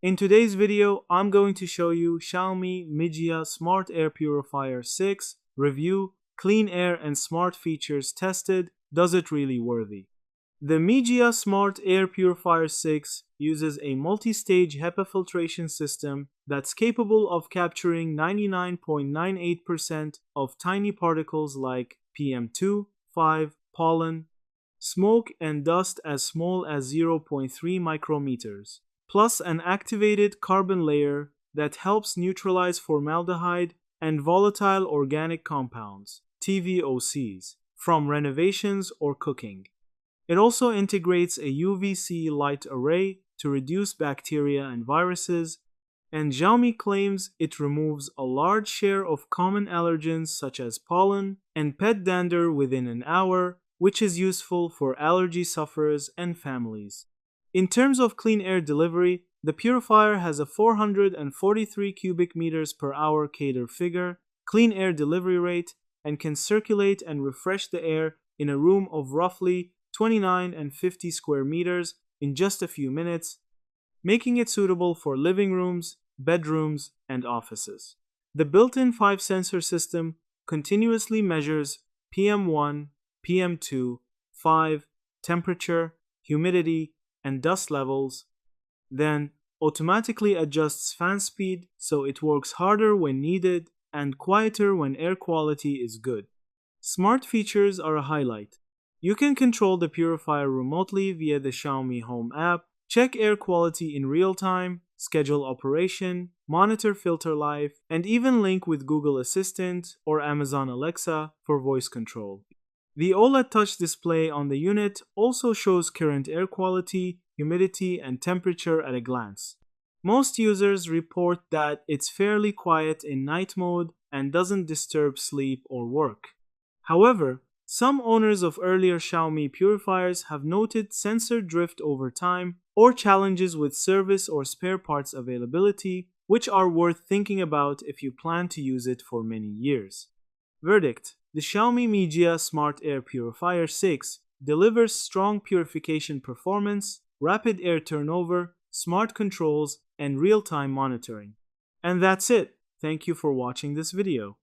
In today's video, I'm going to show you Xiaomi Mijia Smart Air Purifier 6 review, clean air and smart features tested. Does it really worthy? The Mijia Smart Air Purifier 6 uses a multi-stage HEPA filtration system that's capable of capturing 99.98% of tiny particles like PM2.5, pollen, smoke, and dust as small as 0.3 micrometers, plus an activated carbon layer that helps neutralize formaldehyde and volatile organic compounds, TVOCs, from renovations or cooking. It also integrates a UVC light array to reduce bacteria and viruses, and Xiaomi claims it removes a large share of common allergens such as pollen and pet dander within an hour, which is useful for allergy sufferers and families. In terms of clean air delivery, the purifier has a 443 cubic meters per hour CADR figure, clean air delivery rate, and can circulate and refresh the air in a room of roughly 29 and 50 square meters in just a few minutes, making it suitable for living rooms, bedrooms, and offices. The built-in 5-sensor system continuously measures PM1, PM2, 5, temperature, humidity, and dust levels, then automatically adjusts fan speed so it works harder when needed and quieter when air quality is good. Smart features are a highlight. You can control the purifier remotely via the Xiaomi Home app, check air quality in real time, schedule operation, monitor filter life, and even link with Google Assistant or Amazon Alexa for voice control. The OLED touch display on the unit also shows current air quality, humidity, and temperature at a glance. Most users report that it's fairly quiet in night mode and doesn't disturb sleep or work. However, some owners of earlier Xiaomi purifiers have noted sensor drift over time or challenges with service or spare parts availability, which are worth thinking about if you plan to use it for many years. Verdict: the Xiaomi Mijia Smart Air Purifier 6 delivers strong purification performance, rapid air turnover, smart controls, and real-time monitoring. And that's it. Thank you for watching this video.